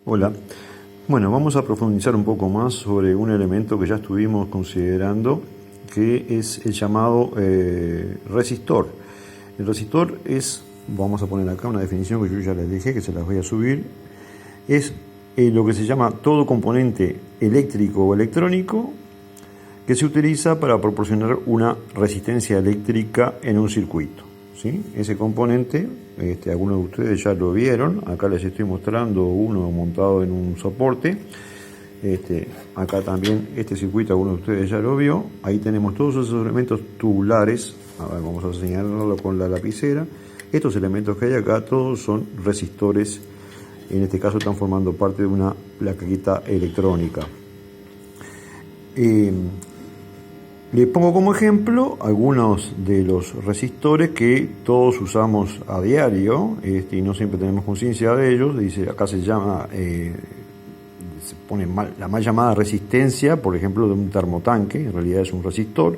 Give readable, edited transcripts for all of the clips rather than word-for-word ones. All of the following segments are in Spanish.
Hola. Bueno, vamos a profundizar un poco más sobre un elemento que ya estuvimos considerando, que es el llamado resistor. El resistor es, vamos a poner acá una definición que yo ya les dije, que se las voy a subir, es lo que se llama todo componente eléctrico o electrónico que se utiliza para proporcionar una resistencia eléctrica en un circuito, ¿sí? Ese componente, algunos de ustedes ya lo vieron, acá les estoy mostrando uno montado en un soporte, acá también este circuito algunos de ustedes ya lo vio, ahí tenemos todos esos elementos tubulares, a ver, vamos a señalarlo con la lapicera, estos elementos que hay acá todos son resistores, en este caso están formando parte de una plaqueta electrónica. Les pongo como ejemplo algunos de los resistores que todos usamos a diario y no siempre tenemos conciencia de ellos. Dice, acá se llama, se pone la mal llamada resistencia, por ejemplo, de un termotanque, en realidad es un resistor.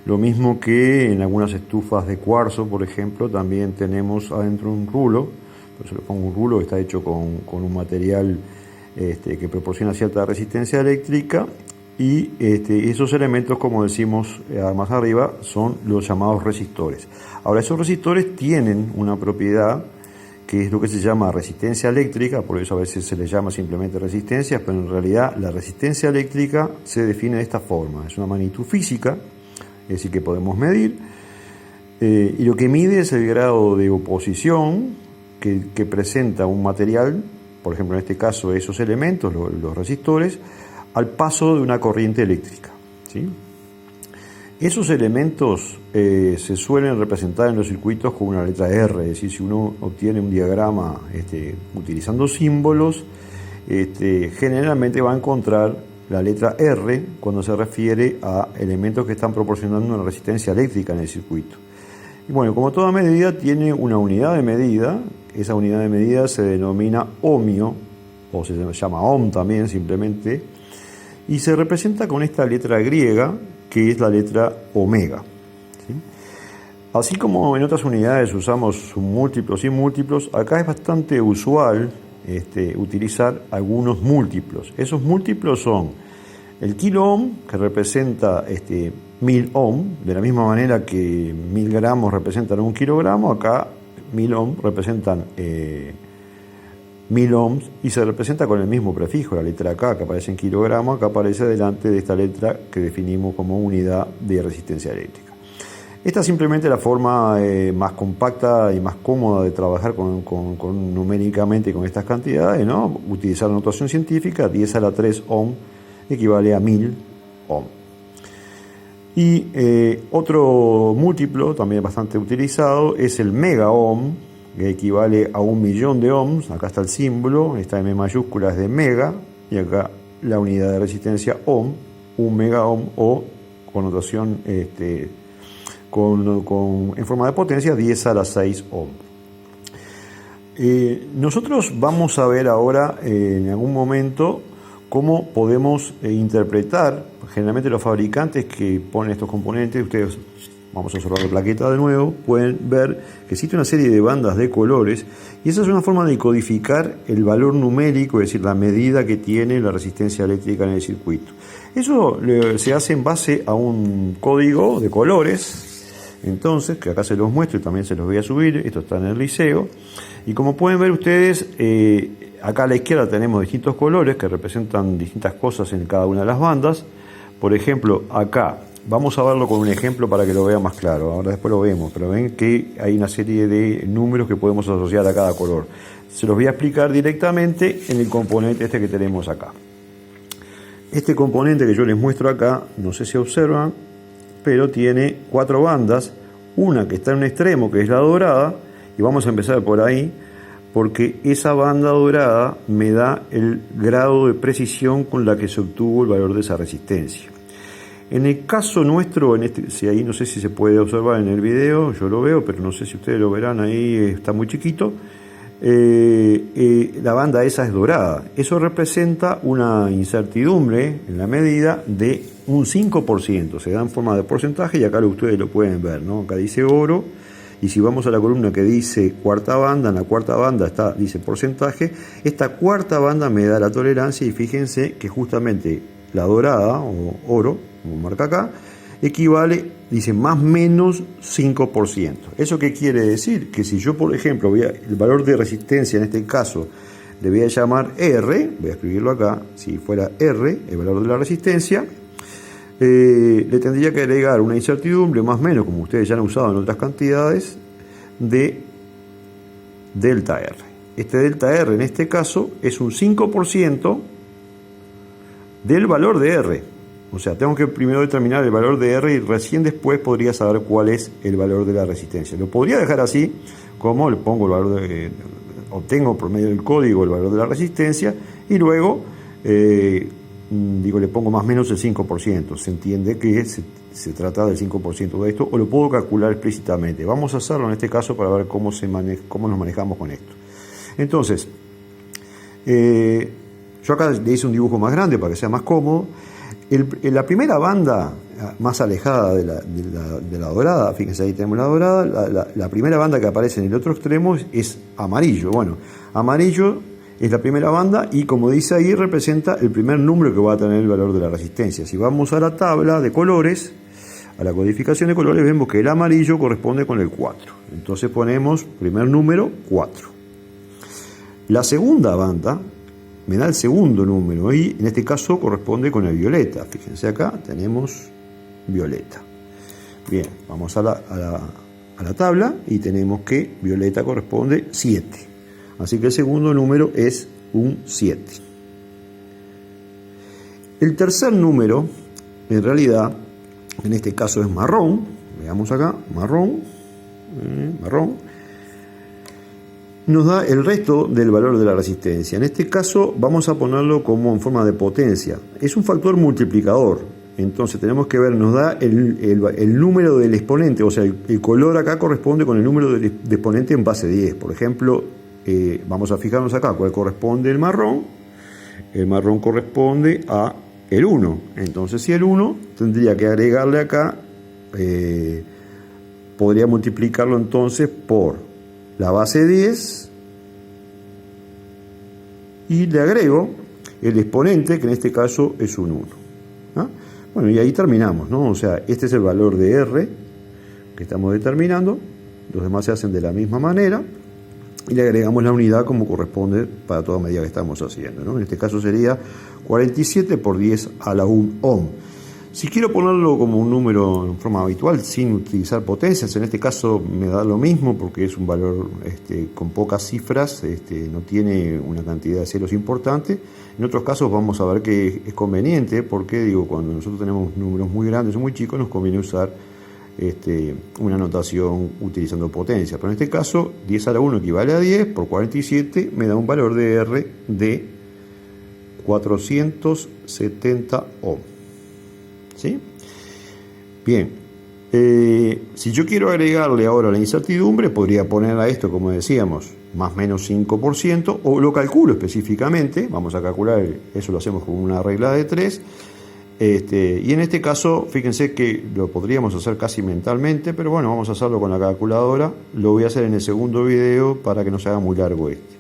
Lo mismo que en algunas estufas de cuarzo, por ejemplo, también tenemos adentro un rulo. Por eso le pongo un rulo que está hecho con un material que proporciona cierta resistencia eléctrica. Y esos elementos, como decimos más arriba, son los llamados resistores. Ahora, esos resistores tienen una propiedad que es lo que se llama resistencia eléctrica, por eso a veces se les llama simplemente resistencia, pero en realidad la resistencia eléctrica se define de esta forma. Es una magnitud física, es decir, que podemos medir, y lo que mide es el grado de oposición que presenta un material, por ejemplo en este caso esos elementos, los resistores, al paso de una corriente eléctrica, ¿sí? Esos elementos se suelen representar en los circuitos con una letra R, es decir, si uno obtiene un diagrama utilizando símbolos, generalmente va a encontrar la letra R cuando se refiere a elementos que están proporcionando una resistencia eléctrica en el circuito. Y bueno, como toda medida tiene una unidad de medida, esa unidad de medida se denomina ohmio, o se llama ohm también simplemente, y se representa con esta letra griega, que es la letra omega, ¿sí? Así como en otras unidades usamos múltiplos y múltiplos, acá es bastante usual utilizar algunos múltiplos. Esos múltiplos son el kilo ohm, que representa 1000 ohm, de la misma manera que 1000 gramos representan un kilogramo, acá 1000 ohm representan 1000 ohms y se representa con el mismo prefijo, la letra K que aparece en kilogramo, acá aparece delante de esta letra que definimos como unidad de resistencia eléctrica. Esta es simplemente la forma más compacta y más cómoda de trabajar numéricamente con estas cantidades, ¿no? Utilizar la notación científica, 10 a la 3 ohm equivale a 1000 ohm. Y otro múltiplo también bastante utilizado es el mega ohm, que equivale a 1.000.000 de ohms. Acá está el símbolo, esta M mayúscula es de mega, y acá la unidad de resistencia ohm, 1 mega ohm, o connotación en forma de potencia 10 a la 6 ohm. Nosotros vamos a ver ahora en algún momento cómo podemos interpretar, generalmente los fabricantes que ponen estos componentes, ustedes, vamos a observar la plaqueta de nuevo, pueden ver que existe una serie de bandas de colores y esa es una forma de codificar el valor numérico, es decir, la medida que tiene la resistencia eléctrica en el circuito. Eso se hace en base a un código de colores, entonces, que acá se los muestro y también se los voy a subir, esto está en el liceo, y como pueden ver ustedes, acá a la izquierda tenemos distintos colores que representan distintas cosas en cada una de las bandas. Por ejemplo, acá, vamos a verlo con un ejemplo para que lo vean más claro, ahora después lo vemos, pero ven que hay una serie de números que podemos asociar a cada color. Se los voy a explicar directamente en el componente que tenemos acá. Este componente que yo les muestro acá, no sé si observan, pero tiene 4 bandas, una que está en un extremo que es la dorada, y vamos a empezar por ahí, porque esa banda dorada me da el grado de precisión con la que se obtuvo el valor de esa resistencia. En el caso nuestro, si ahí no sé si se puede observar en el video, yo lo veo, pero no sé si ustedes lo verán, ahí está muy chiquito, la banda esa es dorada. Eso representa una incertidumbre en la medida de un 5%, se da en forma de porcentaje y acá ustedes lo pueden ver, ¿no? Acá dice oro Y si vamos a la columna que dice cuarta banda, en la cuarta banda dice porcentaje, esta cuarta banda me da la tolerancia y fíjense que justamente la dorada o oro, como marca acá, equivale, dice más menos 5%. ¿Eso qué quiere decir? Que si yo, por ejemplo, el valor de resistencia en este caso le voy a llamar R, voy a escribirlo acá, si fuera R, el valor de la resistencia, le tendría que agregar una incertidumbre más o menos, como ustedes ya han usado en otras cantidades, de delta R. Este delta R en este caso es un 5% del valor de R. O sea, tengo que primero determinar el valor de R y recién después podría saber cuál es el valor de la resistencia. Lo podría dejar así, como le pongo el valor obtengo por medio del código el valor de la resistencia y luego le pongo más o menos el 5%. Se entiende que se trata del 5% de esto, o lo puedo calcular explícitamente. Vamos a hacerlo en este caso para ver cómo nos manejamos con esto. Entonces, yo acá le hice un dibujo más grande para que sea más cómodo. La primera banda más alejada de la dorada, fíjense ahí tenemos la dorada, la primera banda que aparece en el otro extremo es amarillo. Bueno, amarillo es la primera banda y como dice ahí representa el primer número que va a tener el valor de la resistencia. Si vamos a la tabla de colores, a la codificación de colores, vemos que el amarillo corresponde con el 4. Entonces ponemos primer número 4. La segunda banda me da el segundo número y en este caso corresponde con el violeta. Fíjense acá tenemos violeta. Bien, vamos a la tabla y tenemos que violeta corresponde 7. Así que el segundo número es un 7. El tercer número, en realidad, en este caso es marrón. Veamos acá, marrón. Nos da el resto del valor de la resistencia. En este caso vamos a ponerlo como en forma de potencia. Es un factor multiplicador. Entonces tenemos que ver, nos da el número del exponente, o sea, el color acá corresponde con el número del exponente en base 10. Por ejemplo, vamos a fijarnos acá cuál corresponde el marrón. El marrón corresponde a el 1. Entonces si el 1 tendría que agregarle acá, podría multiplicarlo entonces por la base 10 y le agrego el exponente, que en este caso es un 1. ¿Ah? Bueno, y ahí terminamos, ¿no? O sea, este es el valor de R que estamos determinando, los demás se hacen de la misma manera y le agregamos la unidad como corresponde para toda medida que estamos haciendo, ¿no? En este caso sería 47 por 10 a la 1 ohm. Si quiero ponerlo como un número en forma habitual, sin utilizar potencias, en este caso me da lo mismo porque es un valor con pocas cifras, no tiene una cantidad de ceros importante. En otros casos vamos a ver que es conveniente porque cuando nosotros tenemos números muy grandes o muy chicos nos conviene usar una notación utilizando potencia. Pero en este caso 10 a la 1 equivale a 10 por 47, me da un valor de R de 470 ohm. ¿Sí? Bien, si yo quiero agregarle ahora la incertidumbre, podría poner a esto, como decíamos, más o menos 5%, o lo calculo específicamente, vamos a calcular, eso lo hacemos con una regla de 3, y en este caso, fíjense que lo podríamos hacer casi mentalmente, pero bueno, vamos a hacerlo con la calculadora, lo voy a hacer en el segundo video para que no se haga muy largo este.